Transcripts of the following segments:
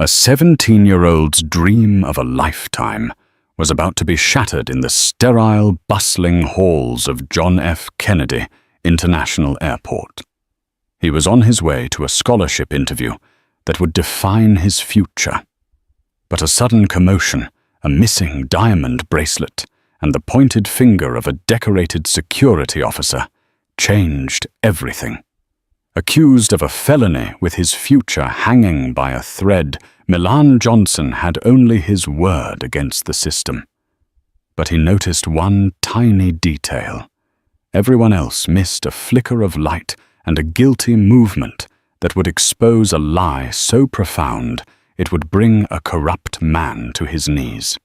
A 17-year-old's dream of a lifetime was about to be shattered in the sterile, bustling halls of John F. Kennedy International Airport. He was on his way to a scholarship interview that would define his future. But a sudden commotion, a missing diamond bracelet, and the pointed finger of a decorated security officer changed everything. Accused of a felony with his future hanging by a thread, Milan Johnson had only his word against the system. But he noticed one tiny detail. Everyone else missed a flicker of light and a guilty movement that would expose a lie so profound it would bring a corrupt man to his knees.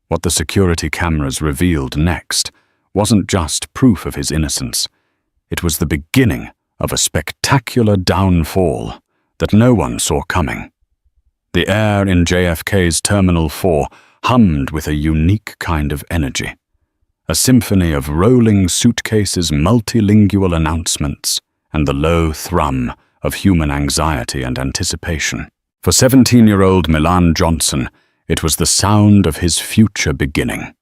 What the security cameras revealed next wasn't just proof of his innocence. It was the beginning of a spectacular downfall that no one saw coming. The air in JFK's Terminal 4 hummed with a unique kind of energy, a symphony of rolling suitcases, multilingual announcements, and the low thrum of human anxiety and anticipation. For 17-year-old Milan Johnson, it was the sound of his future beginning.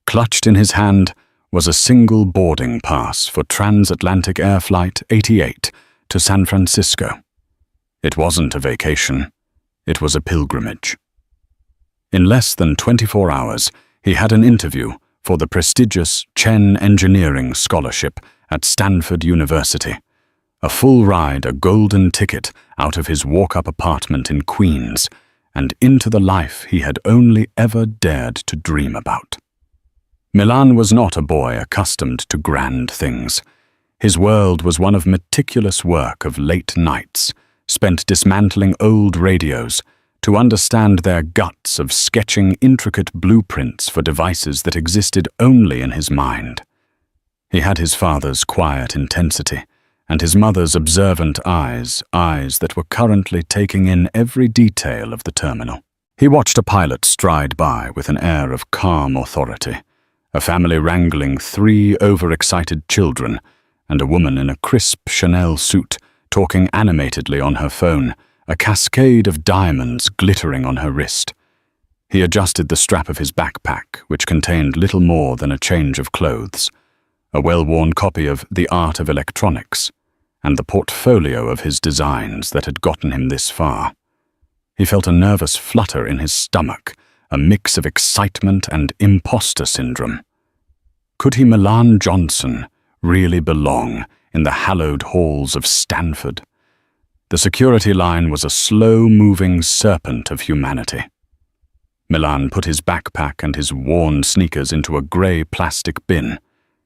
Clutched in his hand was a single boarding pass for Transatlantic Air Flight 88 to San Francisco. It wasn't a vacation, it was a pilgrimage. In less than 24 hours, he had an interview for the prestigious Chen Engineering Scholarship at Stanford University, a full ride, a golden ticket out of his walk-up apartment in Queens and into the life he had only ever dared to dream about. Milan was not a boy accustomed to grand things. His world was one of meticulous work of late nights, spent dismantling old radios to understand their guts, of sketching intricate blueprints for devices that existed only in his mind. He had his father's quiet intensity and his mother's observant eyes that were currently taking in every detail of the terminal. He watched a pilot stride by with an air of calm authority, a family wrangling 3 overexcited children, and a woman in a crisp Chanel suit talking animatedly on her phone, a cascade of diamonds glittering on her wrist. He adjusted the strap of his backpack, which contained little more than a change of clothes, a well-worn copy of The Art of Electronics, and the portfolio of his designs that had gotten him this far. He felt a nervous flutter in his stomach, a mix of excitement and imposter syndrome. Could he, Milan Johnson, really belong in the hallowed halls of Stanford? The security line was a slow-moving serpent of humanity. Milan put his backpack and his worn sneakers into a grey plastic bin.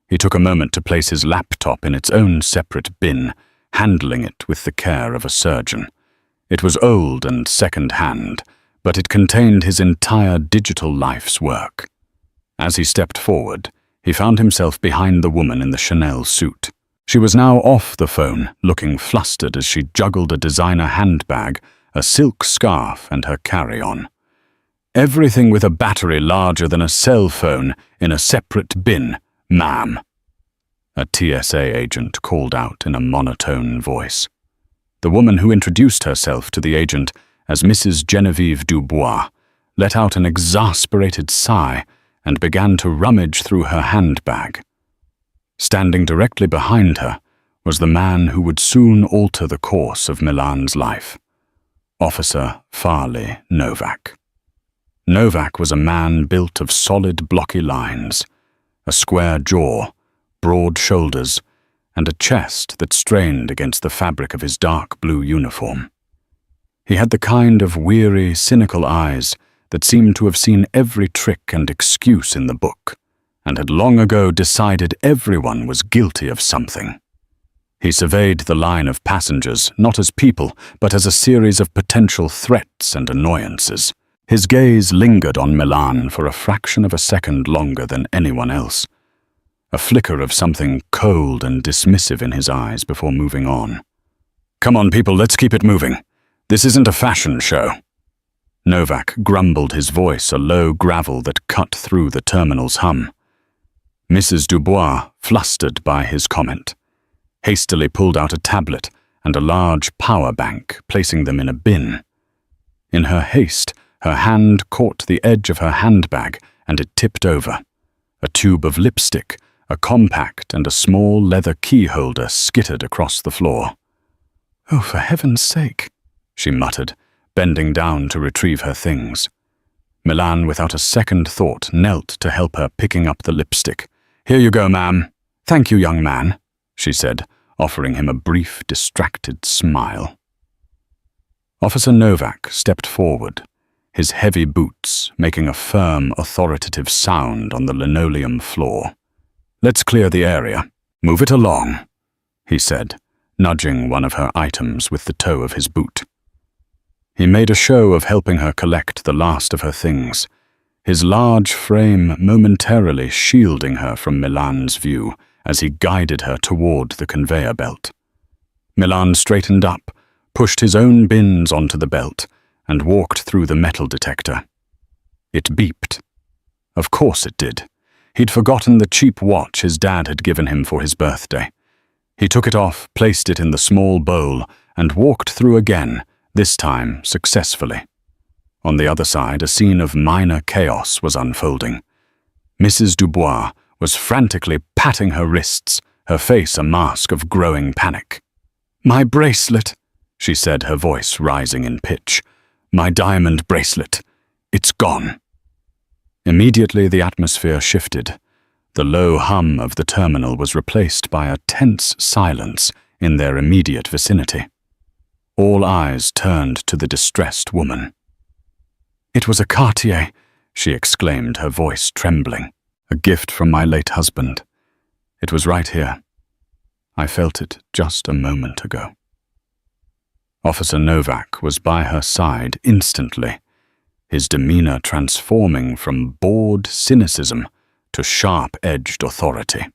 He took a moment to place his laptop in its own separate bin, handling it with the care of a surgeon. It was old and second-hand, but it contained his entire digital life's work. As he stepped forward, he found himself behind the woman in the Chanel suit. She was now off the phone, looking flustered as she juggled a designer handbag, a silk scarf, and her carry-on. "Everything with a battery larger than a cell phone in a separate bin, ma'am," a TSA agent called out in a monotone voice. The woman, who introduced herself to the agent as Mrs. Genevieve Dubois, let out an exasperated sigh and began to rummage through her handbag. Standing directly behind her was the man who would soon alter the course of Milan's life, Officer Farley Novak. Novak was a man built of solid, blocky lines, a square jaw, broad shoulders, and a chest that strained against the fabric of his dark blue uniform. He had the kind of weary, cynical eyes that seemed to have seen every trick and excuse in the book, and had long ago decided everyone was guilty of something. He surveyed the line of passengers not as people, but as a series of potential threats and annoyances. His gaze lingered on Milan for a fraction of a second longer than anyone else, a flicker of something cold and dismissive in his eyes before moving on. "Come on, people, let's keep it moving. This isn't a fashion show." Novak grumbled, his voice a low gravel that cut through the terminal's hum. Mrs. Dubois, flustered by his comment, hastily pulled out a tablet and a large power bank, placing them in a bin. In her haste, her hand caught the edge of her handbag and it tipped over. A tube of lipstick, a compact and a small leather key holder skittered across the floor. "Oh, for heaven's sake," she muttered, bending down to retrieve her things. Milan, without a second thought, knelt to help her, picking up the lipstick. "Here you go, ma'am." "Thank you, young man," she said, offering him a brief, distracted smile. Officer Novak stepped forward, his heavy boots making a firm, authoritative sound on the linoleum floor. "Let's clear the area. Move it along," he said, nudging one of her items with the toe of his boot. He made a show of helping her collect the last of her things, his large frame momentarily shielding her from Milan's view as he guided her toward the conveyor belt. Milan straightened up, pushed his own bins onto the belt, and walked through the metal detector. It beeped. Of course it did. He'd forgotten the cheap watch his dad had given him for his birthday. He took it off, placed it in the small bowl, and walked through again, this time successfully. On the other side, a scene of minor chaos was unfolding. Mrs. Dubois was frantically patting her wrists, her face a mask of growing panic. "My bracelet," she said, her voice rising in pitch. "My diamond bracelet. It's gone." Immediately the atmosphere shifted. The low hum of the terminal was replaced by a tense silence in their immediate vicinity. All eyes turned to the distressed woman. "It was a Cartier," she exclaimed, her voice trembling. "A gift from my late husband. It was right here. I felt it just a moment ago." Officer Novak was by her side instantly, his demeanor transforming from bored cynicism to sharp-edged authority.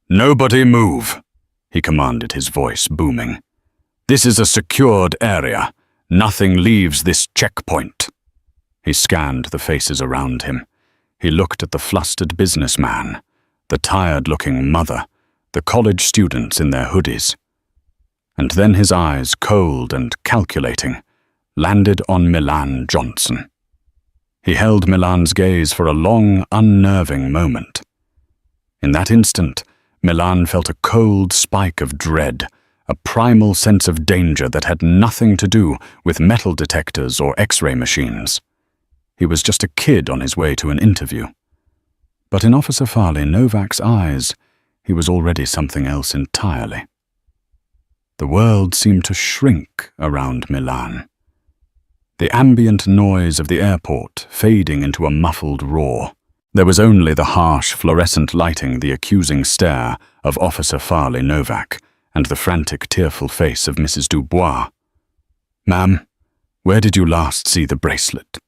"Nobody move," he commanded, his voice booming. "This is a secured area. Nothing leaves this checkpoint." He scanned the faces around him. He looked at the flustered businessman, the tired-looking mother, the college students in their hoodies. And then his eyes, cold and calculating, landed on Milan Johnson. He held Milan's gaze for a long, unnerving moment. In that instant, Milan felt a cold spike of dread, a primal sense of danger that had nothing to do with metal detectors or X-ray machines. He was just a kid on his way to an interview. But in Officer Farley Novak's eyes, he was already something else entirely. The world seemed to shrink around Milan. The ambient noise of the airport fading into a muffled roar. There was only the harsh fluorescent lighting, the accusing stare of Officer Farley Novak, and the frantic, tearful face of Mrs. Dubois. "Ma'am, where did you last see the bracelet?"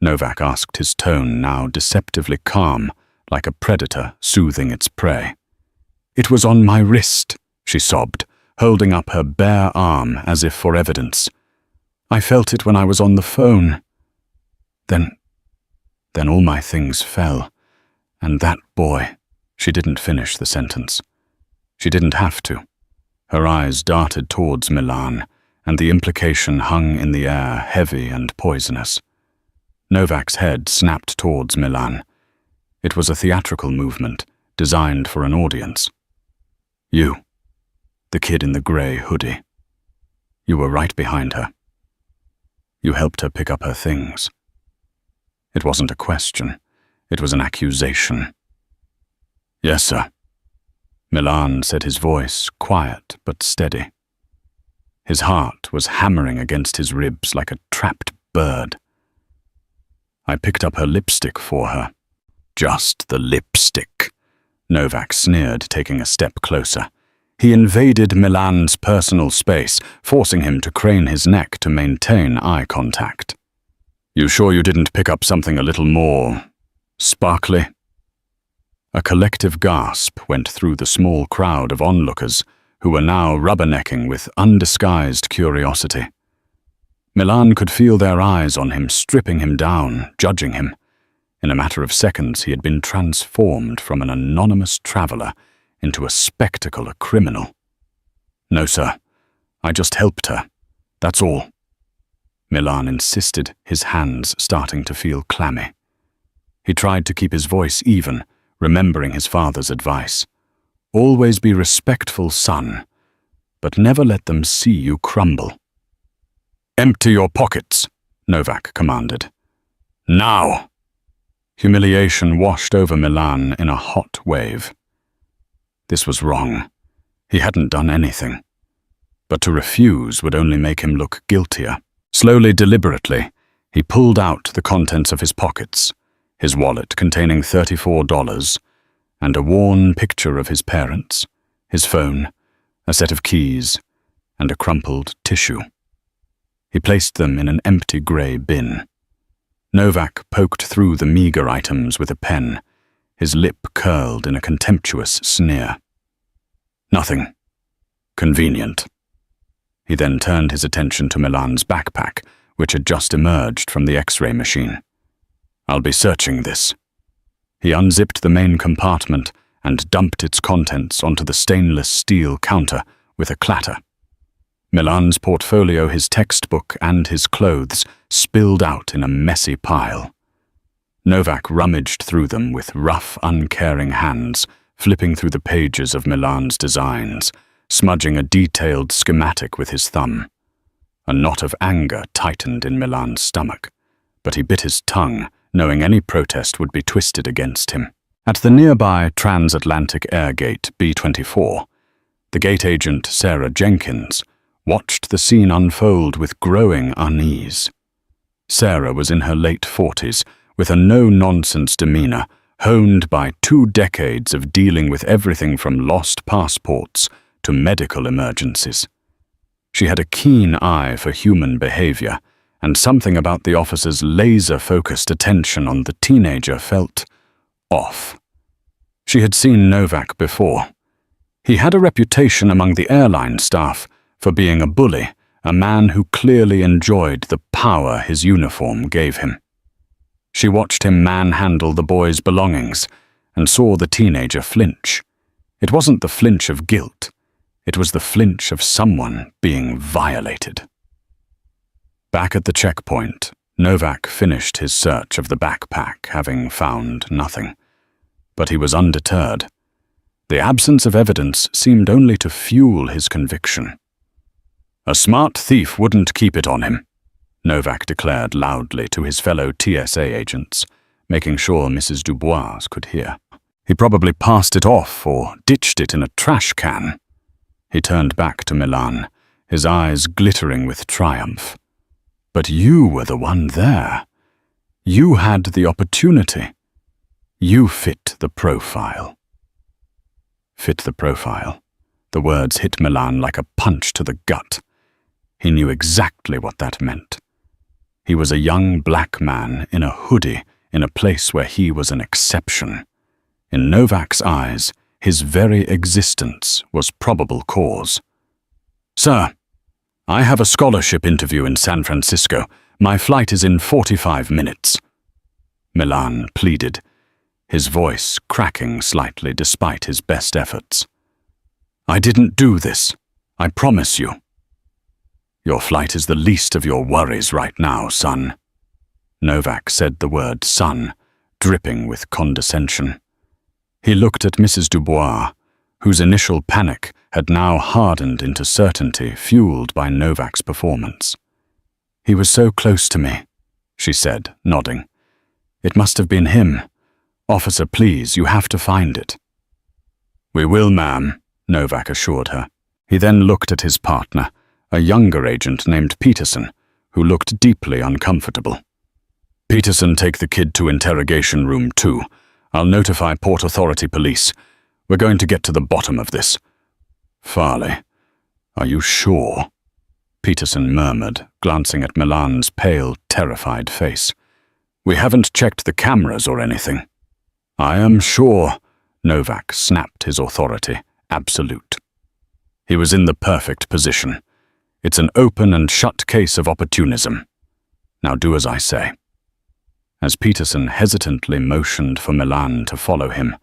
Novak asked, his tone now deceptively calm, like a predator soothing its prey. "It was on my wrist," she sobbed, holding up her bare arm as if for evidence. "I felt it when I was on the phone. Then all my things fell, and that boy—" She didn't finish the sentence. She didn't have to. Her eyes darted towards Milan, and the implication hung in the air, heavy and poisonous. Novak's head snapped towards Milan. It was a theatrical movement, designed for an audience. "You, the kid in the grey hoodie. You were right behind her. You helped her pick up her things." It wasn't a question. It was an accusation. "Yes, sir," Milan said, his voice quiet but steady. His heart was hammering against his ribs like a trapped bird. "I picked up her lipstick for her." "Just the lipstick," Novak sneered, taking a step closer. He invaded Milan's personal space, forcing him to crane his neck to maintain eye contact. "You sure you didn't pick up something a little more sparkly?" A collective gasp went through the small crowd of onlookers who were now rubbernecking with undisguised curiosity. Milan could feel their eyes on him, stripping him down, judging him. In a matter of seconds, he had been transformed from an anonymous traveler into a spectacle, a criminal. "No, sir. I just helped her. That's all." Milan insisted, his hands starting to feel clammy. He tried to keep his voice even, remembering his father's advice. Always be respectful, son, but never let them see you crumble. Empty your pockets, Novak commanded. Now! Humiliation washed over Milan in a hot wave. This was wrong. He hadn't done anything. But to refuse would only make him look guiltier. Slowly, deliberately, he pulled out the contents of his pockets, his wallet containing $34, and a worn picture of his parents, his phone, a set of keys, and a crumpled tissue. He placed them in an empty grey bin. Novak poked through the meagre items with a pen, his lip curled in a contemptuous sneer. Nothing. Convenient. He then turned his attention to Milan's backpack, which had just emerged from the X-ray machine. I'll be searching this. He unzipped the main compartment and dumped its contents onto the stainless steel counter with a clatter. Milan's portfolio, his textbook, and his clothes spilled out in a messy pile. Novak rummaged through them with rough, uncaring hands, flipping through the pages of Milan's designs, smudging a detailed schematic with his thumb. A knot of anger tightened in Milan's stomach, but he bit his tongue, knowing any protest would be twisted against him. At the nearby transatlantic air gate B-24, the gate agent Sarah Jenkins watched the scene unfold with growing unease. Sarah was in her late 40s, with a no-nonsense demeanor honed by 2 decades of dealing with everything from lost passports to medical emergencies. She had a keen eye for human behavior, and something about the officer's laser-focused attention on the teenager felt off. She had seen Novak before. He had a reputation among the airline staff for being a bully, a man who clearly enjoyed the power his uniform gave him. She watched him manhandle the boy's belongings and saw the teenager flinch. It wasn't the flinch of guilt. It was the flinch of someone being violated. Back at the checkpoint, Novak finished his search of the backpack, having found nothing. But he was undeterred. The absence of evidence seemed only to fuel his conviction. A smart thief wouldn't keep it on him, Novak declared loudly to his fellow TSA agents, making sure Mrs. Dubois could hear. He probably passed it off or ditched it in a trash can. He turned back to Milan, his eyes glittering with triumph. But you were the one there. You had the opportunity. You fit the profile. Fit the profile. The words hit Milan like a punch to the gut. He knew exactly what that meant. He was a young black man in a hoodie in a place where he was an exception. In Novak's eyes, his very existence was probable cause. Sir, I have a scholarship interview in San Francisco. My flight is in 45 minutes. Milan pleaded, his voice cracking slightly despite his best efforts. I didn't do this. I promise you. Your flight is the least of your worries right now, son. Novak said the word son, dripping with condescension. He looked at Mrs. Dubois, whose initial panic had now hardened into certainty fueled by Novak's performance. He was so close to me, she said, nodding. It must have been him. Officer, please, you have to find it. We will, ma'am, Novak assured her. He then looked at his partner, a younger agent named Peterson, who looked deeply uncomfortable. Peterson, take the kid to interrogation room 2. I'll notify Port Authority Police. We're going to get to the bottom of this. Farley, are you sure? Peterson murmured, glancing at Milan's pale, terrified face. We haven't checked the cameras or anything. I am sure, Novak snapped his authority, absolute. He was in the perfect position. It's an open and shut case of opportunism. Now do as I say. As Peterson hesitantly motioned for Milan to follow him,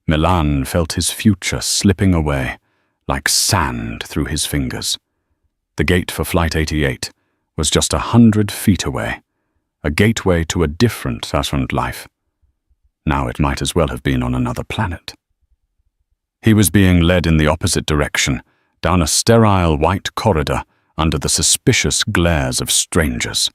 Milan felt his future slipping away, like sand through his fingers. The gate for Flight 88, was just 100 feet away, a gateway to a different Saturn life. Now it might as well have been on another planet. He was being led in the opposite direction, down a sterile white corridor under the suspicious glares of strangers.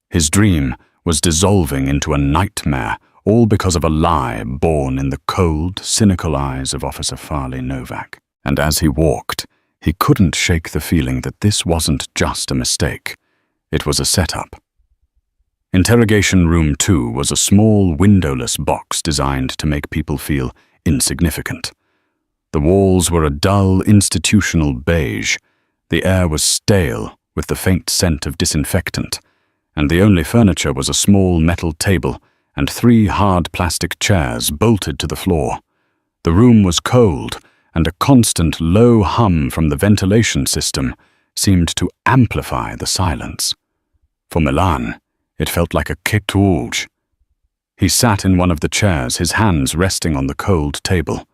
His dream was dissolving into a nightmare, all because of a lie born in the cold, cynical eyes of Officer Farley Novak. And as he walked, he couldn't shake the feeling that this wasn't just a mistake. It was a setup. Interrogation Room 2 was a small, windowless box designed to make people feel insignificant. The walls were a dull, institutional beige. The air was stale, with the faint scent of disinfectant, and the only furniture was a small metal table and 3 hard plastic chairs bolted to the floor. The room was cold, and a constant low hum from the ventilation system seemed to amplify the silence. For Milan, it felt like a kitouge. He sat in one of the chairs, his hands resting on the cold table.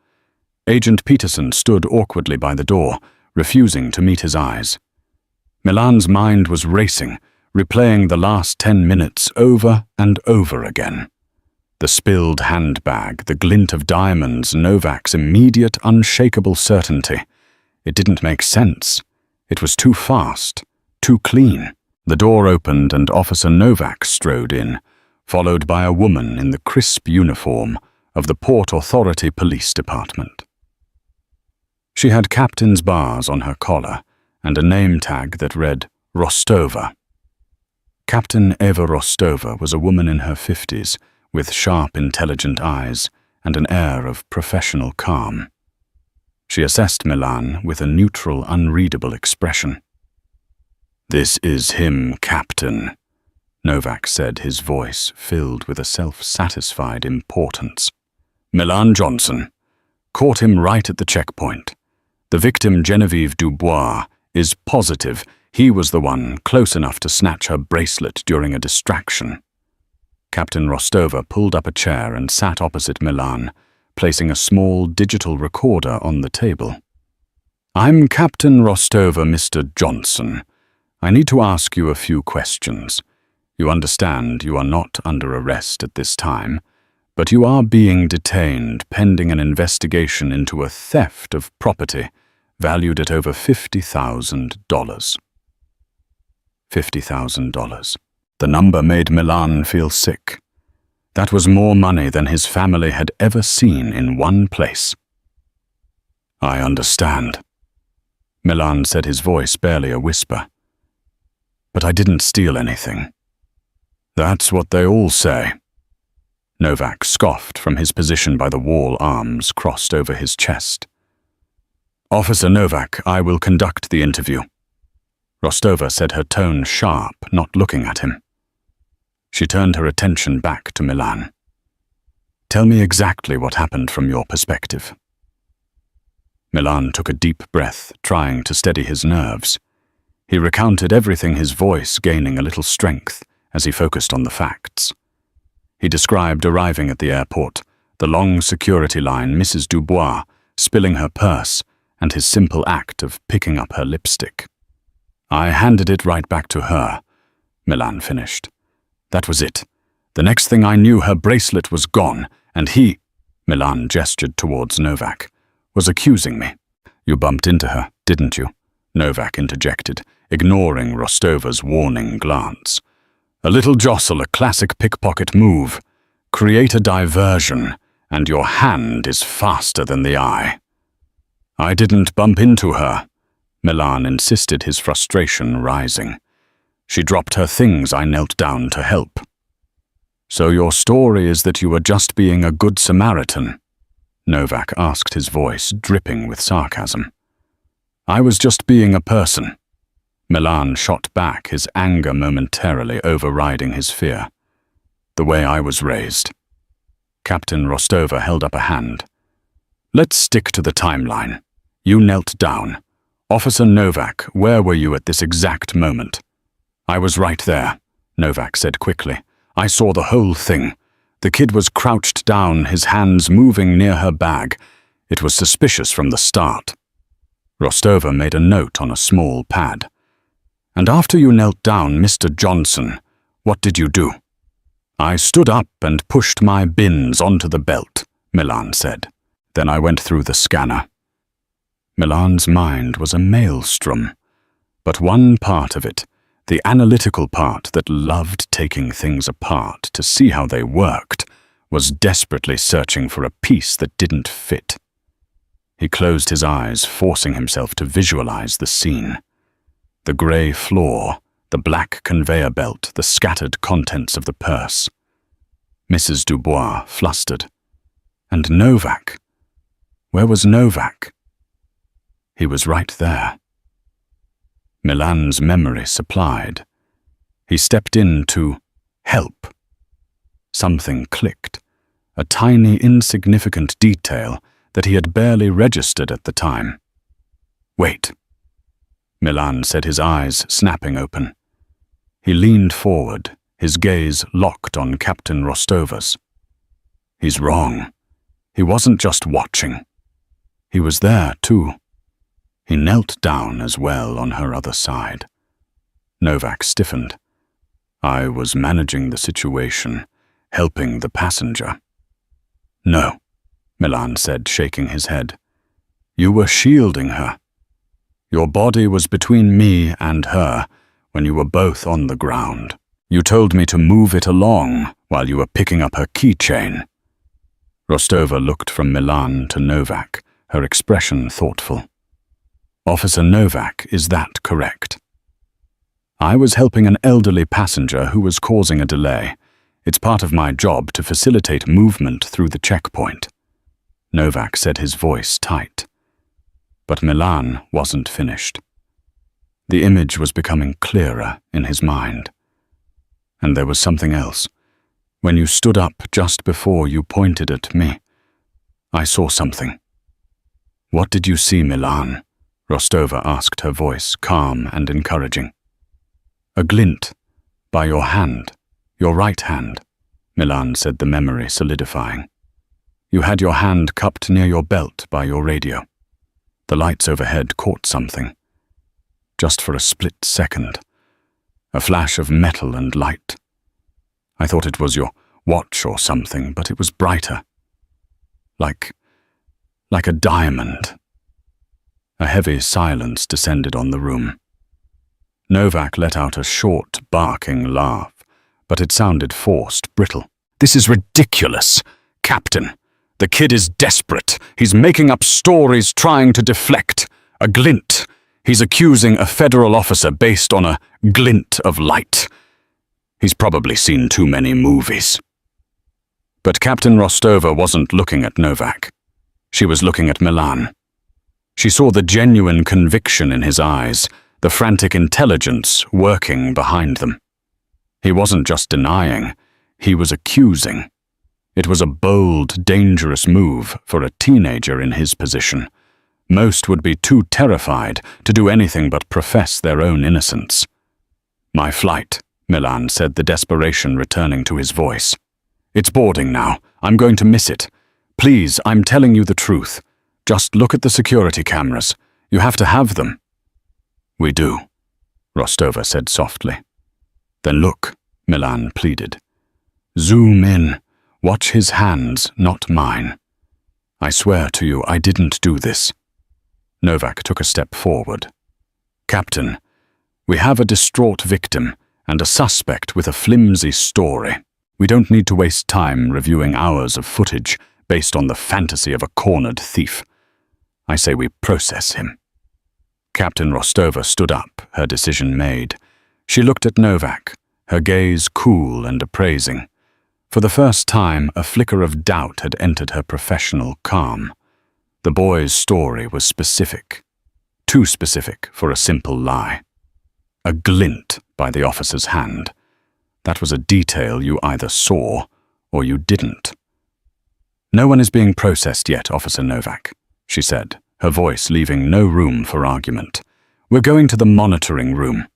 Agent Peterson stood awkwardly by the door, refusing to meet his eyes. Milan's mind was racing, replaying the last 10 minutes over and over again. The spilled handbag, the glint of diamonds, Novak's immediate, unshakable certainty. It didn't make sense. It was too fast, too clean. The door opened and Officer Novak strode in, followed by a woman in the crisp uniform of the Port Authority Police Department. She had captain's bars on her collar and a name tag that read Rostova. Captain Eva Rostova was a woman in her 50s, with sharp, intelligent eyes and an air of professional calm. She assessed Milan with a neutral, unreadable expression. "This is him, Captain," Novak said, his voice filled with a self-satisfied importance. "Milan Johnson. Caught him right at the checkpoint. The victim, Genevieve Dubois, is positive he was the one close enough to snatch her bracelet during a distraction." Captain Rostova pulled up a chair and sat opposite Milan, placing a small digital recorder on the table. "I'm Captain Rostova, Mr. Johnson. I need to ask you a few questions. You understand you are not under arrest at this time, but you are being detained pending an investigation into a theft of property valued at over $50,000. $50,000. The number made Milan feel sick. That was more money than his family had ever seen in one place. "I understand," Milan said, his voice barely a whisper. "But I didn't steal anything." "That's what they all say." Novak scoffed from his position by the wall, arms crossed over his chest. "Officer Novak, I will conduct the interview." Rostova said, her tone sharp, not looking at him. She turned her attention back to Milan. "Tell me exactly what happened from your perspective." Milan took a deep breath, trying to steady his nerves. He recounted everything, his voice gaining a little strength as he focused on the facts. He described arriving at the airport, the long security line, Mrs. Dubois spilling her purse, and his simple act of picking up her lipstick. "I handed it right back to her," Milan finished. "That was it. The next thing I knew, her bracelet was gone, and he," Milan gestured towards Novak, "was accusing me." "You bumped into her, didn't you?" Novak interjected, ignoring Rostova's warning glance. "A little jostle, a classic pickpocket move. Create a diversion, and your hand is faster than the eye." "I didn't bump into her," Milan insisted, his frustration rising. "She dropped her things. I knelt down to help." "So your story is that you were just being a good Samaritan?" Novak asked, his voice dripping with sarcasm. "I was just being a person." Milan shot back, his anger momentarily overriding his fear. "The way I was raised." Captain Rostova held up a hand. "Let's stick to the timeline. You knelt down. Officer Novak, where were you at this exact moment?" "I was right there," Novak said quickly. "I saw the whole thing. The kid was crouched down, his hands moving near her bag. It was suspicious from the start." Rostova made a note on a small pad. "And after you knelt down, Mr. Johnson, what did you do?" "I stood up and pushed my bins onto the belt," Milan said. "Then I went through the scanner." Milan's mind was a maelstrom, but one part of it, the analytical part that loved taking things apart to see how they worked, was desperately searching for a piece that didn't fit. He closed his eyes, forcing himself to visualize the scene. The grey floor, the black conveyor belt, the scattered contents of the purse. Mrs. Dubois flustered. And Novak? Where was Novak? He was right there. Milan's memory supplied. He stepped in to help. Something clicked, a tiny, insignificant detail that he had barely registered at the time. "Wait," Milan said, his eyes snapping open. He leaned forward, his gaze locked on Captain Rostova's. "He's wrong. He wasn't just watching. He was there, too." He knelt down as well on her other side. Novak stiffened. "I was managing the situation, helping the passenger." "No," Milan said, shaking his head. "You were shielding her. Your body was between me and her when you were both on the ground. You told me to move it along while you were picking up her keychain." Rostova looked from Milan to Novak, her expression thoughtful. "Officer Novak, is that correct?" "I was helping an elderly passenger who was causing a delay. It's part of my job to facilitate movement through the checkpoint." Novak said, his voice tight. But Milan wasn't finished. The image was becoming clearer in his mind. "And there was something else. When you stood up just before you pointed at me, I saw something." "What did you see, Milan?" Rostova asked, her voice calm and encouraging. "A glint, by your hand, your right hand," Milan said, the memory solidifying. "You had your hand cupped near your belt by your radio. The lights overhead caught something. Just for a split second. A flash of metal and light. I thought it was your watch or something, but it was brighter. Like a diamond." A heavy silence descended on the room. Novak let out a short, barking laugh, but it sounded forced, brittle. "This is ridiculous, Captain. The kid is desperate. He's making up stories, trying to deflect. A glint. He's accusing a federal officer based on a glint of light. He's probably seen too many movies." But Captain Rostova wasn't looking at Novak. She was looking at Milan. She saw the genuine conviction in his eyes, the frantic intelligence working behind them. He wasn't just denying, he was accusing. It was a bold, dangerous move for a teenager in his position. Most would be too terrified to do anything but profess their own innocence. "My flight," Milan said, the desperation returning to his voice. "It's boarding now. I'm going to miss it. Please, I'm telling you the truth. Just look at the security cameras. You have to have them." "We do," Rostova said softly. "Then look," Milan pleaded. "Zoom in. Watch his hands, not mine. I swear to you, I didn't do this." Novak took a step forward. "Captain, we have a distraught victim and a suspect with a flimsy story. We don't need to waste time reviewing hours of footage based on the fantasy of a cornered thief. I say we process him." Captain Rostova stood up, her decision made. She looked at Novak, her gaze cool and appraising. For the first time, a flicker of doubt had entered her professional calm. The boy's story was specific. Too specific for a simple lie. A glint by the officer's hand. That was a detail you either saw or you didn't. "No one is being processed yet, Officer Novak," she said, her voice leaving no room for argument. "We're going to the monitoring room.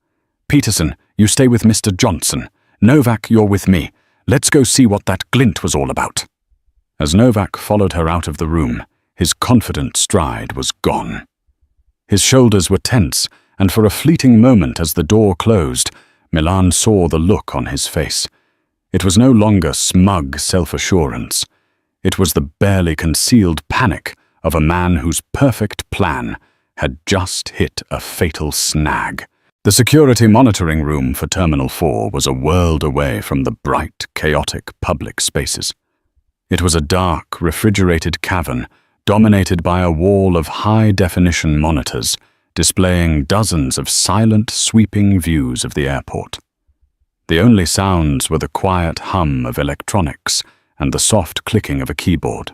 Peterson, you stay with Mr. Johnson. Novak, you're with me. Let's go see what that glint was all about." As Novak followed her out of the room, his confident stride was gone. His shoulders were tense, and for a fleeting moment as the door closed, Milan saw the look on his face. It was no longer smug self-assurance. It was the barely concealed panic of a man whose perfect plan had just hit a fatal snag. The security monitoring room for Terminal 4 was a world away from the bright, chaotic public spaces. It was a dark, refrigerated cavern dominated by a wall of high-definition monitors displaying dozens of silent, sweeping views of the airport. The only sounds were the quiet hum of electronics and the soft clicking of a keyboard.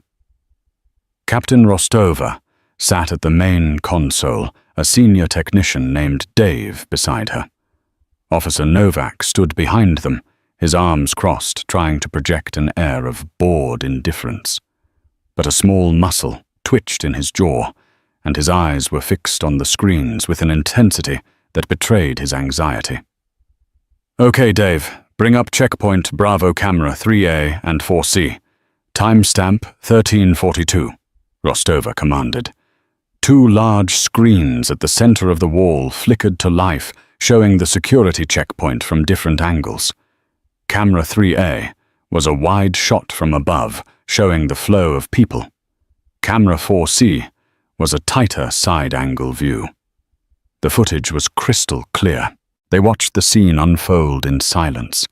Captain Rostova sat at the main console, a senior technician named Dave beside her. Officer Novak stood behind them, his arms crossed, trying to project an air of bored indifference. But a small muscle twitched in his jaw, and his eyes were fixed on the screens with an intensity that betrayed his anxiety. "Okay, Dave, bring up checkpoint Bravo camera 3A and 4C. Timestamp 1342, Rostova commanded. Two large screens at the center of the wall flickered to life, showing the security checkpoint from different angles. Camera 3A was a wide shot from above, showing the flow of people. Camera 4C was a tighter side-angle view. The footage was crystal clear. They watched the scene unfold in silence.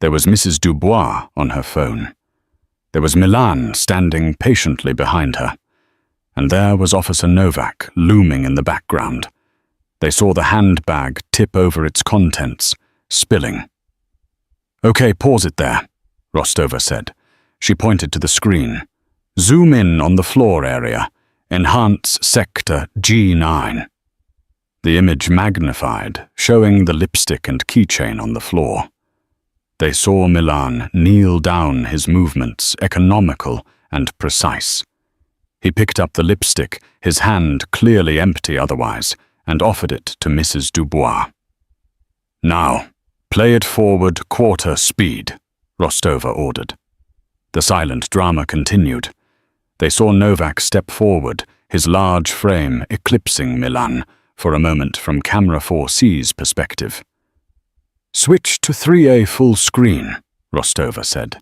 There was Mrs. Dubois on her phone. There was Milan standing patiently behind her. And there was Officer Novak looming in the background. They saw the handbag tip over its contents, spilling. "Okay, pause it there," Rostova said. She pointed to the screen. "Zoom in on the floor area. Enhance sector G9. The image magnified, showing the lipstick and keychain on the floor. They saw Milan kneel down, his movements economical and precise. He picked up the lipstick, his hand clearly empty otherwise, and offered it to Mrs. Dubois. "Now, play it forward quarter speed," Rostova ordered. The silent drama continued. They saw Novak step forward, his large frame eclipsing Milan for a moment from camera 4C's perspective. "Switch to 3A full screen," Rostova said.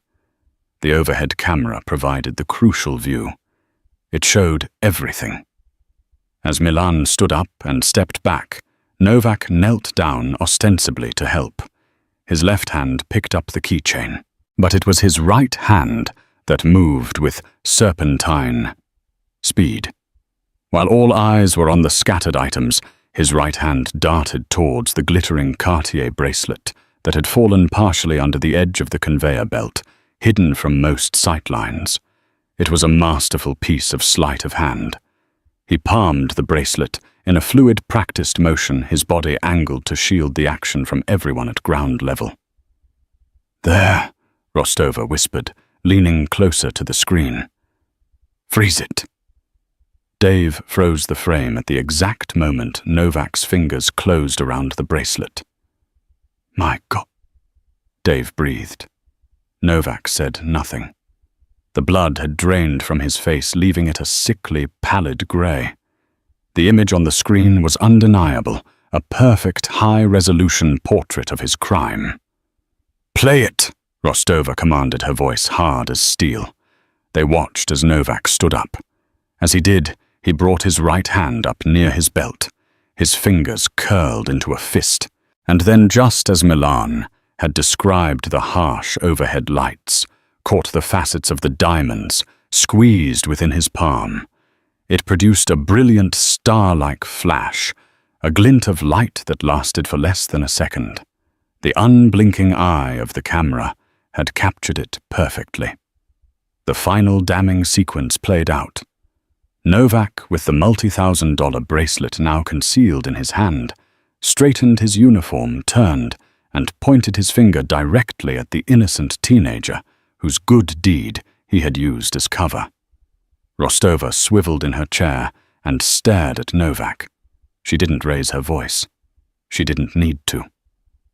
The overhead camera provided the crucial view. It showed everything. As Milan stood up and stepped back, Novak knelt down ostensibly to help. His left hand picked up the keychain, but it was his right hand that moved with serpentine speed. While all eyes were on the scattered items, his right hand darted towards the glittering Cartier bracelet that had fallen partially under the edge of the conveyor belt, hidden from most sightlines. It was a masterful piece of sleight of hand. He palmed the bracelet in a fluid, practiced motion, his body angled to shield the action from everyone at ground level. "There," Rostova whispered, leaning closer to the screen. "Freeze it." Dave froze the frame at the exact moment Novak's fingers closed around the bracelet. "My God," Dave breathed. Novak said nothing. The blood had drained from his face, leaving it a sickly, pallid grey. The image on the screen was undeniable, a perfect, high-resolution portrait of his crime. "Play it," Rostova commanded, her voice hard as steel. They watched as Novak stood up. As he did, he brought his right hand up near his belt. His fingers curled into a fist. And then, just as Milan had described the harsh overhead lights, caught the facets of the diamonds, squeezed within his palm, it produced a brilliant star-like flash, a glint of light that lasted for less than a second. The unblinking eye of the camera had captured it perfectly. The final damning sequence played out. Novak, with the multi-thousand-dollar bracelet now concealed in his hand, straightened his uniform, turned, and pointed his finger directly at the innocent teenager whose good deed he had used as cover. Rostova swiveled in her chair and stared at Novak. She didn't raise her voice. She didn't need to.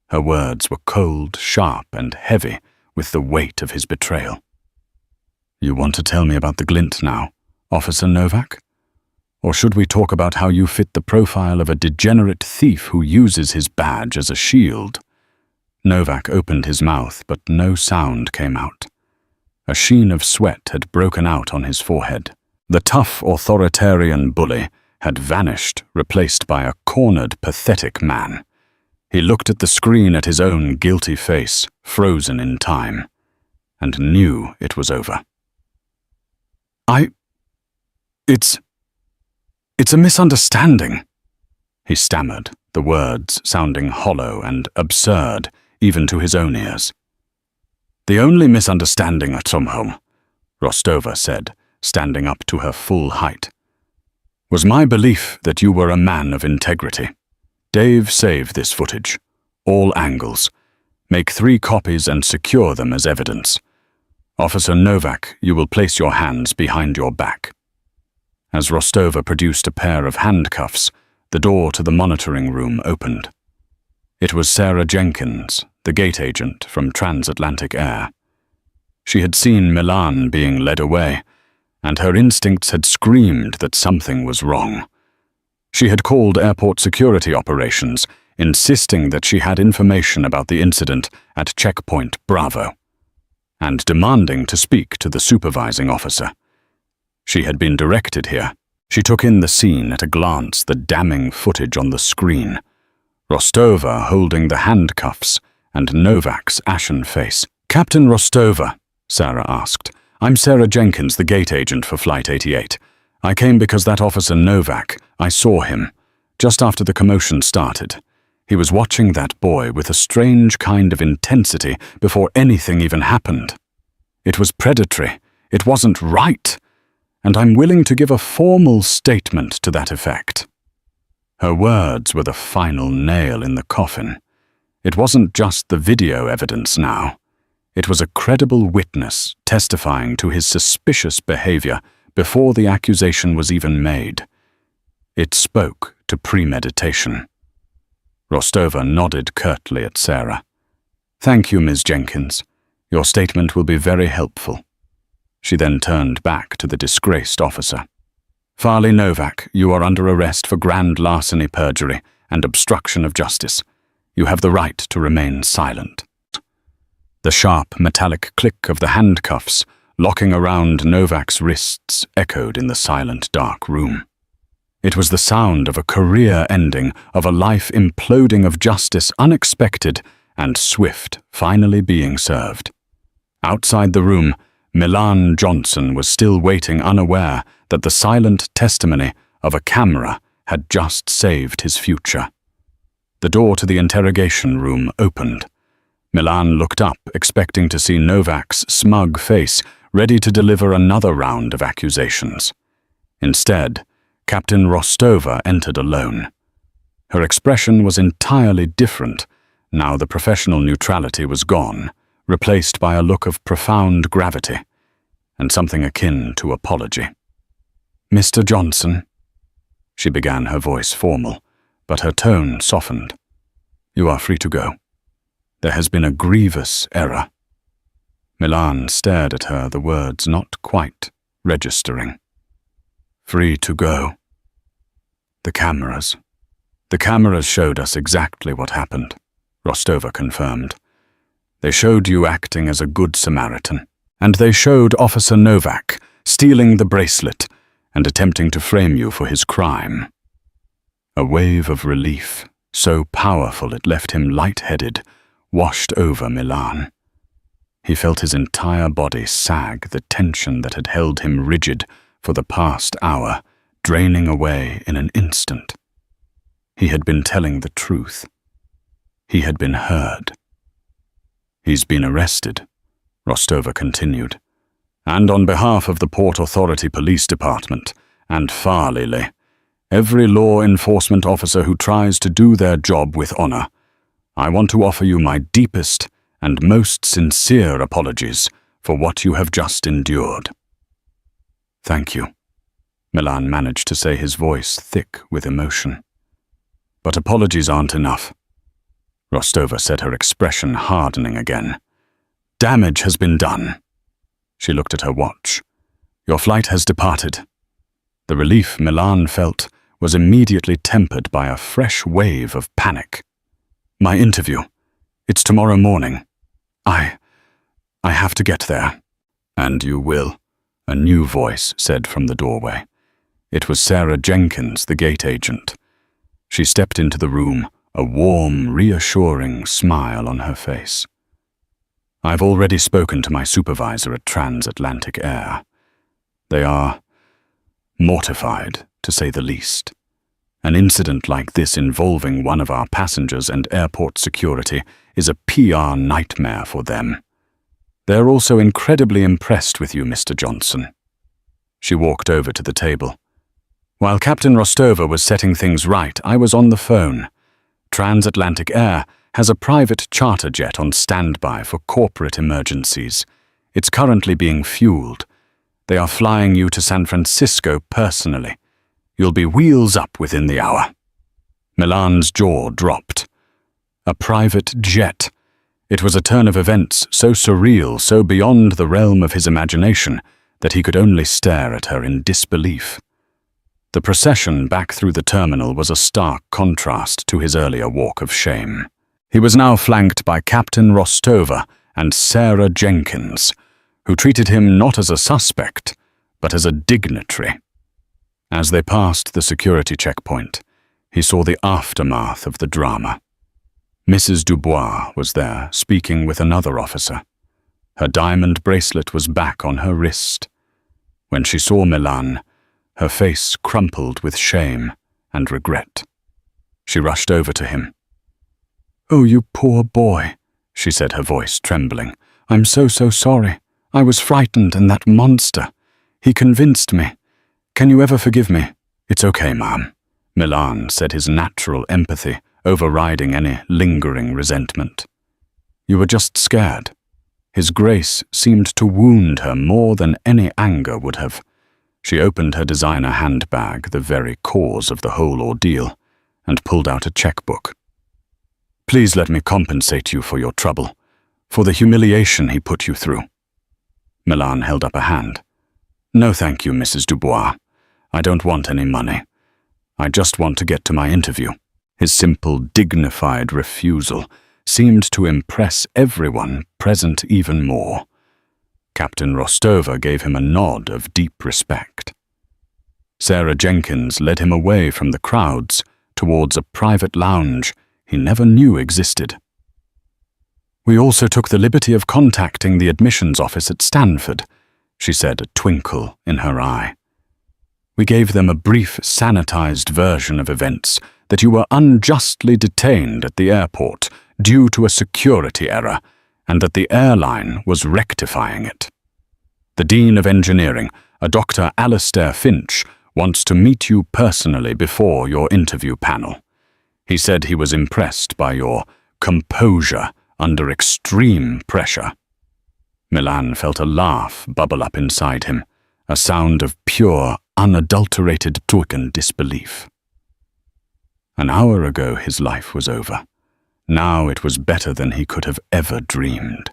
Her words were cold, sharp, and heavy with the weight of his betrayal. "You want to tell me about the glint now, Officer Novak? Or should we talk about how you fit the profile of a degenerate thief who uses his badge as a shield? Novak opened his mouth, but no sound came out. A sheen of sweat had broken out on his forehead. The tough authoritarian bully had vanished, replaced by a cornered, pathetic man. He looked at the screen at his own guilty face, frozen in time, and knew it was over. It's a misunderstanding, he stammered, the words sounding hollow and absurd even to his own ears. The only misunderstanding at home, Rostova said, standing up to her full height, was my belief that you were a man of integrity. Dave, save this footage. All angles. Make 3 copies and secure them as evidence. Officer Novak, you will place your hands behind your back. As Rostova produced a pair of handcuffs, the door to the monitoring room opened. It was Sarah Jenkins, the gate agent from Transatlantic Air. She had seen Milan being led away, and her instincts had screamed that something was wrong. She had called airport security operations, insisting that she had information about the incident at Checkpoint Bravo, and demanding to speak to the supervising officer. She had been directed here. She took in the scene at a glance, the damning footage on the screen. Rostova holding the handcuffs, and Novak's ashen face. "Captain Rostova," Sarah asked. "I'm Sarah Jenkins, the gate agent for Flight 88. I came because that officer Novak, I saw him, just after the commotion started. He was watching that boy with a strange kind of intensity before anything even happened. It was predatory. It wasn't right. And I'm willing to give a formal statement to that effect." Her words were the final nail in the coffin. It wasn't just the video evidence now. It was a credible witness testifying to his suspicious behavior before the accusation was even made. It spoke to premeditation. Rostova nodded curtly at Sarah. "Thank you, Ms. Jenkins. Your statement will be very helpful." She then turned back to the disgraced officer. "Farley Novak, you are under arrest for grand larceny, perjury, and obstruction of justice. You have the right to remain silent." The sharp, metallic click of the handcuffs, locking around Novak's wrists, echoed in the silent, dark room. It was the sound of a career ending, of a life imploding, of justice unexpected and swift finally being served. Outside the room, Milan Johnson was still waiting, unaware that the silent testimony of a camera had just saved his future. The door to the interrogation room opened. Milan looked up, expecting to see Novak's smug face, ready to deliver another round of accusations. Instead, Captain Rostova entered alone. Her expression was entirely different. Now the professional neutrality was gone, replaced by a look of profound gravity, and something akin to apology. "Mr. Johnson," she began, her voice formal, but her tone softened. "You are free to go. There has been a grievous error." Milan stared at her, the words not quite registering. "Free to go." The cameras showed us exactly what happened," Rostova confirmed. "They showed you acting as a good Samaritan, and they showed Officer Novak stealing the bracelet and attempting to frame you for his crime." A wave of relief, so powerful it left him lightheaded, washed over Milan. He felt his entire body sag, the tension that had held him rigid for the past hour, draining away in an instant. He had been telling the truth. He had been heard. "He's been arrested," Rostova continued, "and on behalf of the Port Authority Police Department and Farley, every law enforcement officer who tries to do their job with honor, I want to offer you my deepest and most sincere apologies for what you have just endured." "Thank you," Milan managed to say, his voice thick with emotion. "But apologies aren't enough," Rostova said, her expression hardening again. "Damage has been done." She looked at her watch. "Your flight has departed. The relief Milan felt was immediately tempered by a fresh wave of panic. "My interview. It's tomorrow morning. I have to get there." "And you will," a new voice said from the doorway. It was Sarah Jenkins, the gate agent. She stepped into the room, a warm, reassuring smile on her face. "I've already spoken to my supervisor at Transatlantic Air. They are mortified, to say the least. An incident like this involving one of our passengers and airport security is a PR nightmare for them. They're also incredibly impressed with you, Mr. Johnson." She walked over to the table. "While Captain Rostova was setting things right, I was on the phone. Transatlantic Air has a private charter jet on standby for corporate emergencies. It's currently being fueled. They are flying you to San Francisco personally. You'll be wheels up within the hour." Milan's jaw dropped. A private jet. It was a turn of events so surreal, so beyond the realm of his imagination, that he could only stare at her in disbelief. The procession back through the terminal was a stark contrast to his earlier walk of shame. He was now flanked by Captain Rostova and Sarah Jenkins, who treated him not as a suspect, but as a dignitary. As they passed the security checkpoint, he saw the aftermath of the drama. Mrs. Dubois was there, speaking with another officer. Her diamond bracelet was back on her wrist. When she saw Milan, her face crumpled with shame and regret. She rushed over to him. "Oh, you poor boy," she said, her voice trembling. "I'm so sorry. I was frightened, and that monster. He convinced me. Can you ever forgive me?" "It's okay, ma'am," Milan said, his natural empathy overriding any lingering resentment. "You were just scared." His grace seemed to wound her more than any anger would have. She opened her designer handbag, the very cause of the whole ordeal, and pulled out a checkbook. "Please let me compensate you for your trouble, for the humiliation he put you through." Milan held up a hand. "No, thank you, Mrs. Dubois. I don't want any money. I just want to get to my interview." His simple, dignified refusal seemed to impress everyone present even more. Captain Rostova gave him a nod of deep respect. Sarah Jenkins led him away from the crowds towards a private lounge he never knew existed. "We also took the liberty of contacting the admissions office at Stanford," she said, a twinkle in her eye. "We gave them a brief, sanitized version of events, that you were unjustly detained at the airport due to a security error, and that the airline was rectifying it. The Dean of Engineering, a Dr. Alistair Finch, wants to meet you personally before your interview panel. He said he was impressed by your composure under extreme pressure." Milan felt a laugh bubble up inside him, a sound of pure, unadulterated Turcan disbelief. An hour ago his life was over. Now it was better than he could have ever dreamed.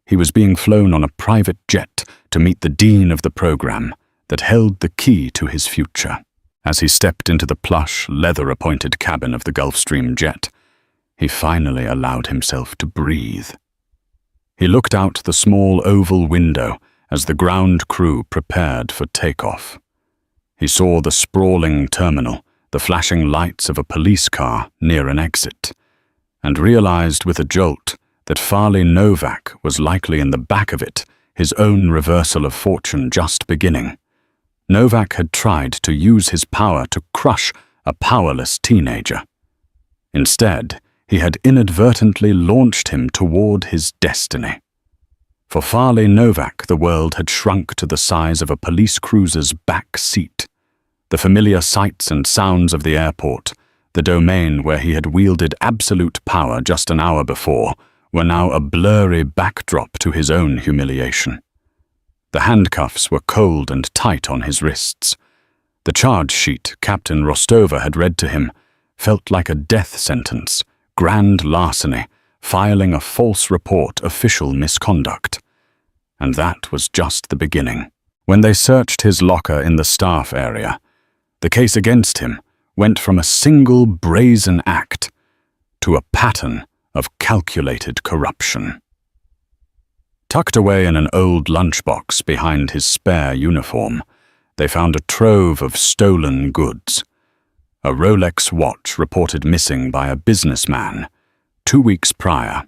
He was being flown on a private jet to meet the dean of the program that held the key to his future. As he stepped into the plush, leather-appointed cabin of the Gulfstream jet, he finally allowed himself to breathe. He looked out the small oval window as the ground crew prepared for takeoff. He saw the sprawling terminal, the flashing lights of a police car near an exit, and realized with a jolt that Farley Novak was likely in the back of it, his own reversal of fortune just beginning. Novak had tried to use his power to crush a powerless teenager. Instead, he had inadvertently launched him toward his destiny. For Farley Novak, the world had shrunk to the size of a police cruiser's back seat. The familiar sights and sounds of the airport, the domain where he had wielded absolute power just an hour before, were now a blurry backdrop to his own humiliation. The handcuffs were cold and tight on his wrists. The charge sheet Captain Rostova had read to him felt like a death sentence, grand larceny, filing a false report, official misconduct. And that was just the beginning. When they searched his locker in the staff area, The case against him went from a single brazen act to a pattern of calculated corruption. Tucked away in an old lunchbox behind his spare uniform, they found a trove of stolen goods. A Rolex watch reported missing by a businessman 2 weeks prior,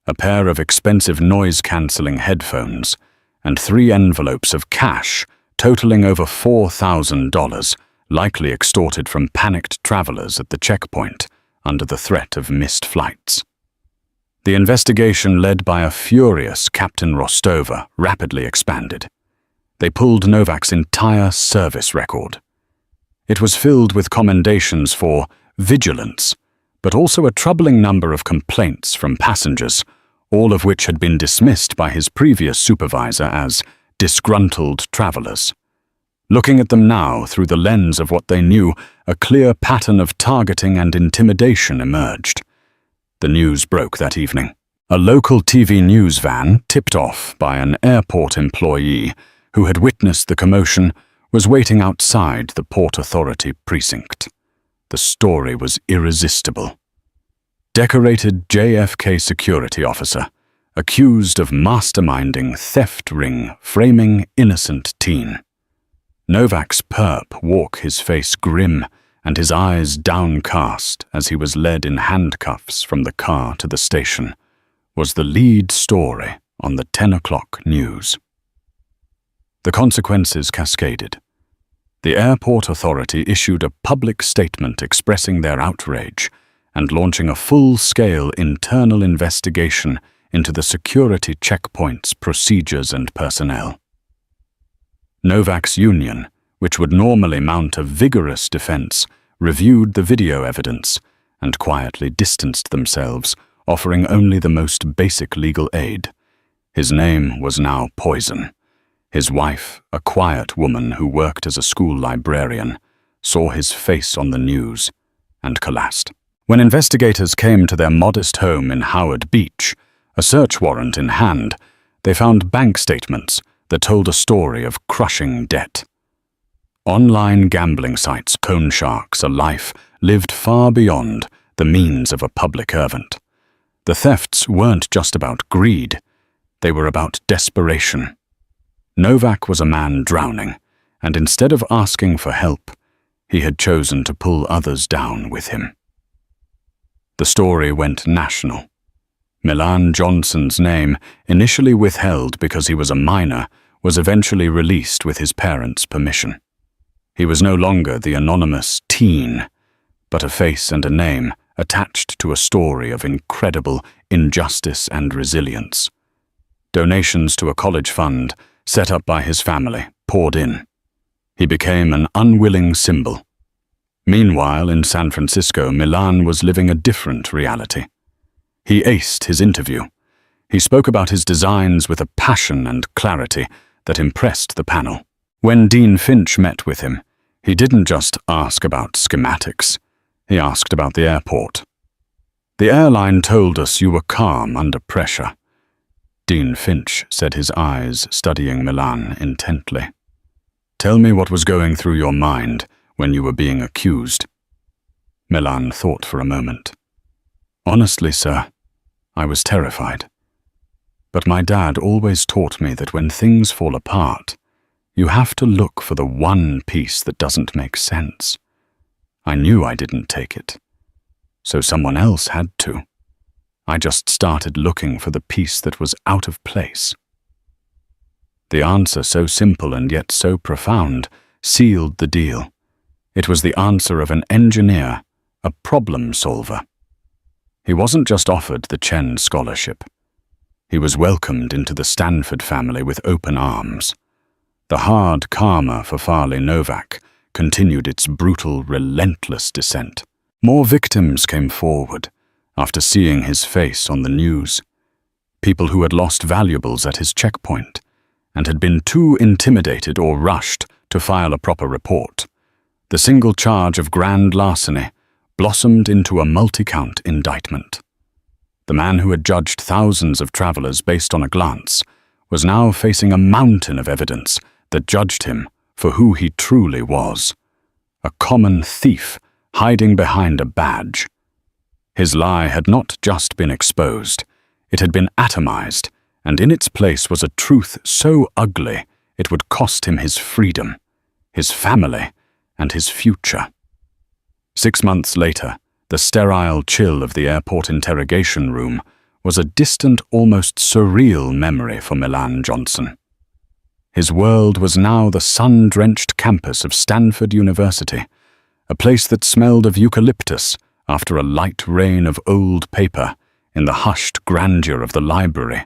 a pair of expensive noise-cancelling headphones, and 3 envelopes of cash totaling over $4,000, likely extorted from panicked travelers at the checkpoint under the threat of missed flights. The investigation, led by a furious Captain Rostova, rapidly expanded. They pulled Novak's entire service record. It was filled with commendations for vigilance, but also a troubling number of complaints from passengers, all of which had been dismissed by his previous supervisor as disgruntled travelers. Looking at them now through the lens of what they knew, a clear pattern of targeting and intimidation emerged. The news broke that evening. A local TV news van, tipped off by an airport employee who had witnessed the commotion, was waiting outside the Port Authority precinct. The story was irresistible. Decorated JFK security officer, accused of masterminding theft ring framing innocent teen. Novak's perp wore his face grim and his eyes downcast as he was led in handcuffs from the car to the station, was the lead story on the 10 o'clock news. The consequences cascaded. The airport authority issued a public statement expressing their outrage and launching a full-scale internal investigation into the security checkpoint's procedures and personnel. Novak's union, which would normally mount a vigorous defense, reviewed the video evidence and quietly distanced themselves, offering only the most basic legal aid. His name was now poison. His wife, a quiet woman who worked as a school librarian, saw his face on the news and collapsed. When investigators came to their modest home in Howard Beach, a search warrant in hand, they found bank statements that told a story of crushing debt. Online gambling sites, Cone Sharks, a life lived far beyond the means of a public servant. The thefts weren't just about greed, they were about desperation. Novak was a man drowning, and instead of asking for help, he had chosen to pull others down with him. The story went national. Milan Johnson's name, initially withheld because he was a minor, was eventually released with his parents' permission. He was no longer the anonymous teen, but a face and a name attached to a story of incredible injustice and resilience. Donations to a college fund, set up by his family, poured in. He became an unwilling symbol. Meanwhile, in San Francisco, Milan was living a different reality. He aced his interview. He spoke about his designs with a passion and clarity that impressed the panel. When Dean Finch met with him, he didn't just ask about schematics. He asked about the airport. "The airline told us you were calm under pressure." Dean Finch said, his eyes studying Milan intently. "Tell me what was going through your mind when you were being accused." Milan thought for a moment. "Honestly, sir, I was terrified. But my dad always taught me that when things fall apart, you have to look for the one piece that doesn't make sense. I knew I didn't take it, so someone else had to. I just started looking for the piece that was out of place." The answer, so simple and yet so profound, sealed the deal. It was the answer of an engineer, a problem solver. He wasn't just offered the Chen Scholarship. He was welcomed into the Stanford family with open arms. The hard karma for Farley Novak continued its brutal, relentless descent. More victims came forward after seeing his face on the news. People who had lost valuables at his checkpoint and had been too intimidated or rushed to file a proper report. The single charge of grand larceny blossomed into a multi-count indictment. The man who had judged thousands of travelers based on a glance was now facing a mountain of evidence that judged him for who he truly was, a common thief hiding behind a badge. His lie had not just been exposed, it had been atomized, and in its place was a truth so ugly it would cost him his freedom, his family, and his future. 6 months later, the sterile chill of the airport interrogation room was a distant, almost surreal memory for Milan Johnson. His world was now the sun-drenched campus of Stanford University, a place that smelled of eucalyptus after a light rain of old paper, in the hushed grandeur of the library,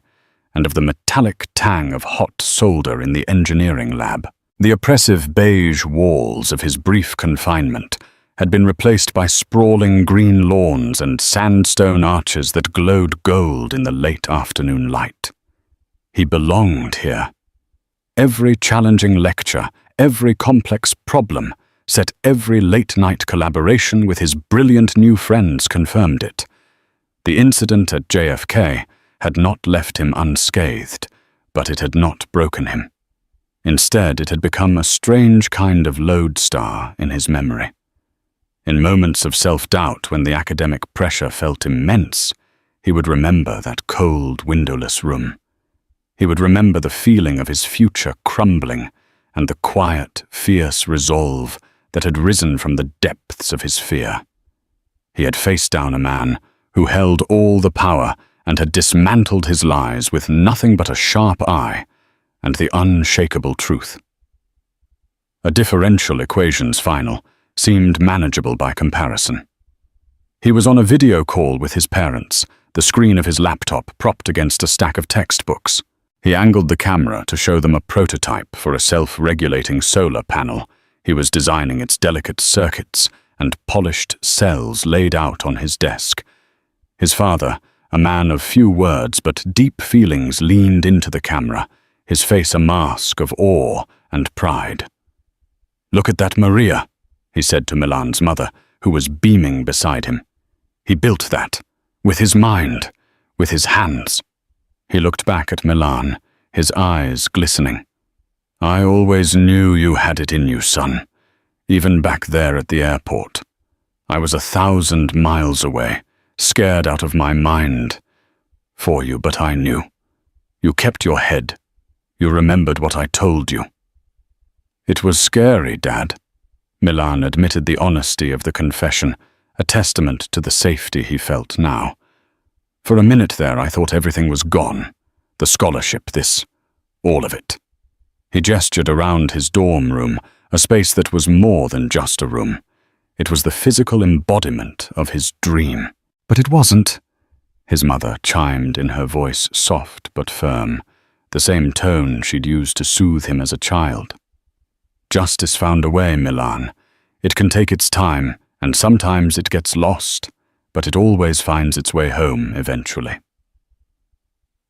and of the metallic tang of hot solder in the engineering lab. The oppressive beige walls of his brief confinement had been replaced by sprawling green lawns and sandstone arches that glowed gold in the late afternoon light. He belonged here. Every challenging lecture, every complex problem, set every late-night collaboration with his brilliant new friends confirmed it. The incident at JFK had not left him unscathed, but it had not broken him. Instead, it had become a strange kind of lodestar in his memory. In moments of self-doubt, when the academic pressure felt immense, he would remember that cold, windowless room. He would remember the feeling of his future crumbling and the quiet, fierce resolve that had risen from the depths of his fear. He had faced down a man who held all the power and had dismantled his lies with nothing but a sharp eye and the unshakable truth. A differential equations final seemed manageable by comparison. He was on a video call with his parents, the screen of his laptop propped against a stack of textbooks. He angled the camera to show them a prototype for a self-regulating solar panel. He was designing its delicate circuits and polished cells laid out on his desk. His father, a man of few words but deep feelings, leaned into the camera, his face a mask of awe and pride. "Look at that Maria," he said to Milan's mother, who was beaming beside him. "He built that, with his mind, with his hands." He looked back at Milan, his eyes glistening. "I always knew you had it in you, son, even back there at the airport. I was 1,000 miles away, scared out of my mind for you, but I knew. You kept your head. You remembered what I told you." "It was scary, Dad." Milan admitted the honesty of the confession, a testament to the safety he felt now. "For a minute there, I thought everything was gone. The scholarship, all of it." He gestured around his dorm room, a space that was more than just a room. It was the physical embodiment of his dream. "But it wasn't," his mother chimed in, her voice soft but firm, the same tone she'd used to soothe him as a child. "Justice found a way, Milan. It can take its time, and sometimes it gets lost, but it always finds its way home eventually."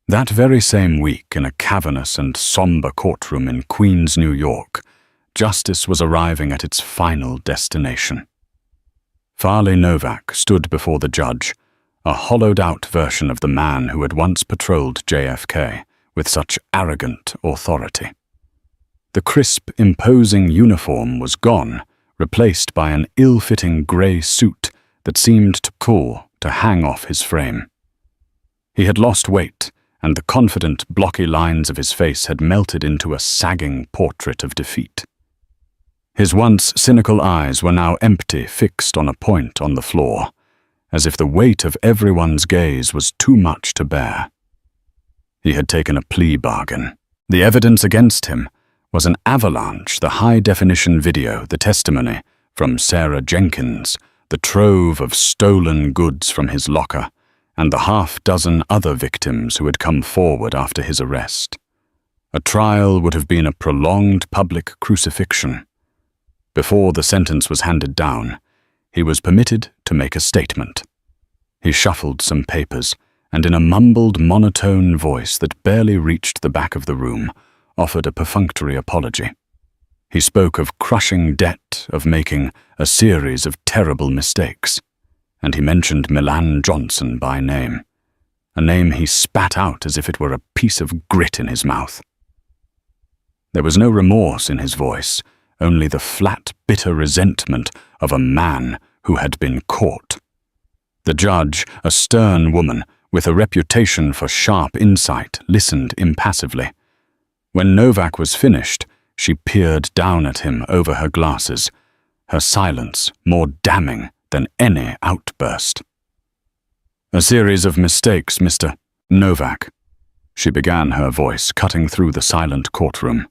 That very same week, in a cavernous and somber courtroom in Queens, New York, justice was arriving at its final destination. Farley Novak stood before the judge, a hollowed-out version of the man who had once patrolled JFK with such arrogant authority. The crisp, imposing uniform was gone, replaced by an ill-fitting grey suit that seemed to hang off his frame. He had lost weight, and the confident, blocky lines of his face had melted into a sagging portrait of defeat. His once cynical eyes were now empty, fixed on a point on the floor, as if the weight of everyone's gaze was too much to bear. He had taken a plea bargain. The evidence against him was an avalanche: the high-definition video, the testimony from Sarah Jenkins, the trove of stolen goods from his locker, and the half-dozen other victims who had come forward after his arrest. A trial would have been a prolonged public crucifixion. Before the sentence was handed down, he was permitted to make a statement. He shuffled some papers, and in a mumbled, monotone voice that barely reached the back of the room, offered a perfunctory apology. He spoke of crushing debt, of making a series of terrible mistakes, and he mentioned Milan Johnson by name, a name he spat out as if it were a piece of grit in his mouth. There was no remorse in his voice, only the flat, bitter resentment of a man who had been caught. The judge, a stern woman with a reputation for sharp insight, listened impassively. When Novak was finished, she peered down at him over her glasses, her silence more damning than any outburst. "A series of mistakes, Mr. Novak," she began, her voice cutting through the silent courtroom.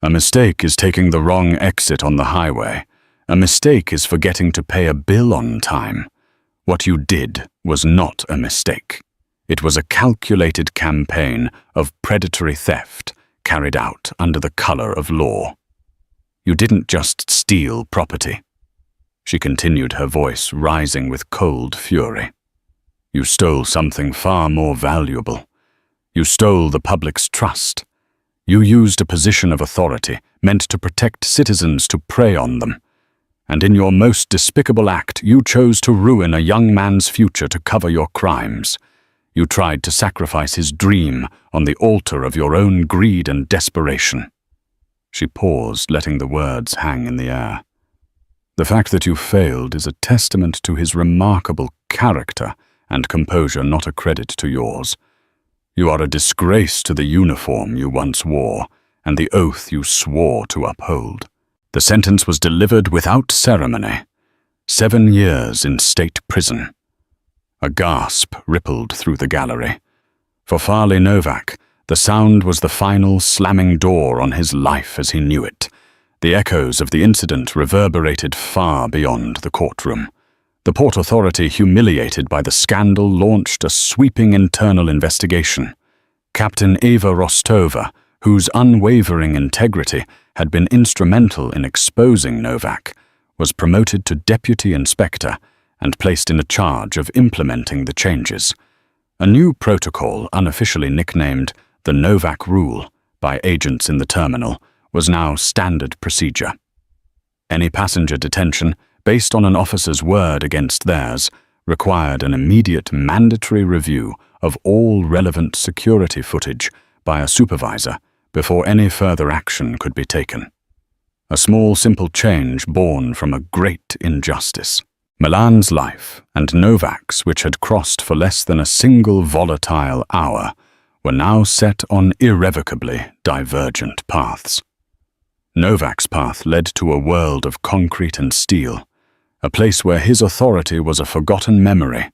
"A mistake is taking the wrong exit on the highway. A mistake is forgetting to pay a bill on time. What you did was not a mistake. It was a calculated campaign of predatory theft carried out under the color of law. You didn't just steal property," she continued, her voice rising with cold fury. "You stole something far more valuable. You stole the public's trust. You used a position of authority meant to protect citizens to prey on them. And in your most despicable act, you chose to ruin a young man's future to cover your crimes. You tried to sacrifice his dream on the altar of your own greed and desperation." She paused, letting the words hang in the air. "The fact that you failed is a testament to his remarkable character and composure, not a credit to yours. You are a disgrace to the uniform you once wore and the oath you swore to uphold." The sentence was delivered without ceremony. 7 years in state prison. A gasp rippled through the gallery. For Farley Novak, the sound was the final slamming door on his life as he knew it. The echoes of the incident reverberated far beyond the courtroom. The Port Authority, humiliated by the scandal, launched a sweeping internal investigation. Captain Eva Rostova, whose unwavering integrity had been instrumental in exposing Novak, was promoted to deputy inspector and placed in charge of implementing the changes. A new protocol, unofficially nicknamed the Novak Rule by agents in the terminal, was now standard procedure. Any passenger detention, based on an officer's word against theirs, required an immediate mandatory review of all relevant security footage by a supervisor before any further action could be taken. A small, simple change born from a great injustice. Milan's life and Novak's, which had crossed for less than a single volatile hour, were now set on irrevocably divergent paths. Novak's path led to a world of concrete and steel, a place where his authority was a forgotten memory,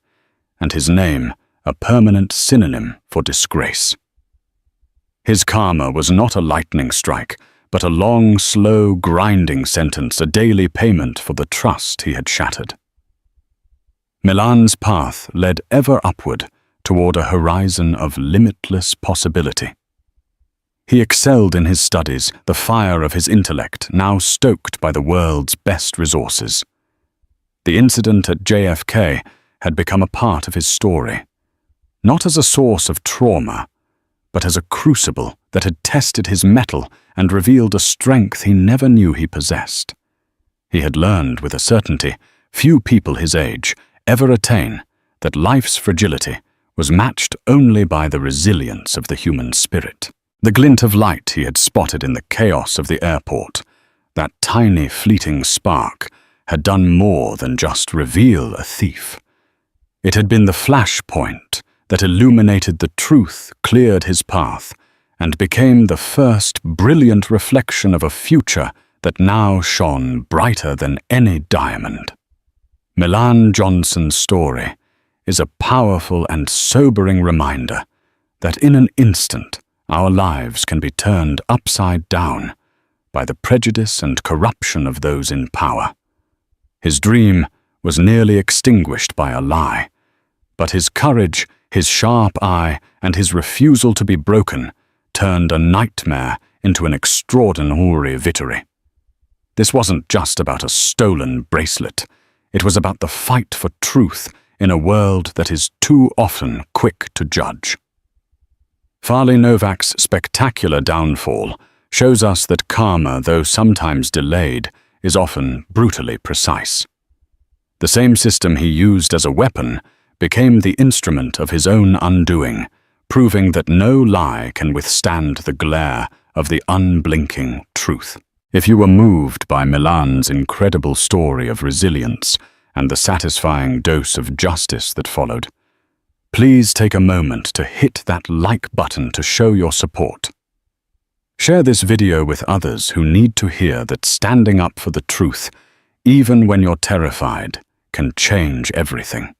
and his name a permanent synonym for disgrace. His karma was not a lightning strike, but a long, slow, grinding sentence, a daily payment for the trust he had shattered. Milan's path led ever upward toward a horizon of limitless possibility. He excelled in his studies, the fire of his intellect now stoked by the world's best resources. The incident at JFK had become a part of his story, not as a source of trauma, but as a crucible that had tested his mettle and revealed a strength he never knew he possessed. He had learned with a certainty few people his age ever attain that life's fragility was matched only by the resilience of the human spirit. The glint of light he had spotted in the chaos of the airport, that tiny fleeting spark, had done more than just reveal a thief. It had been the flashpoint that illuminated the truth, cleared his path, and became the first brilliant reflection of a future that now shone brighter than any diamond. Milan Johnson's story is a powerful and sobering reminder that in an instant our lives can be turned upside down by the prejudice and corruption of those in power. His dream was nearly extinguished by a lie, but his courage, his sharp eye, and his refusal to be broken turned a nightmare into an extraordinary victory. This wasn't just about a stolen bracelet. It was about the fight for truth in a world that is too often quick to judge. Farley Novak's spectacular downfall shows us that karma, though sometimes delayed, is often brutally precise. The same system he used as a weapon became the instrument of his own undoing, proving that no lie can withstand the glare of the unblinking truth. If you were moved by Milan's incredible story of resilience and the satisfying dose of justice that followed, please take a moment to hit that like button to show your support. Share this video with others who need to hear that standing up for the truth, even when you're terrified, can change everything.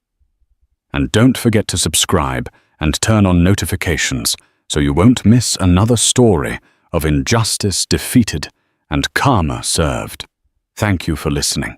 And don't forget to subscribe and turn on notifications so you won't miss another story of injustice defeated and karma served. Thank you for listening.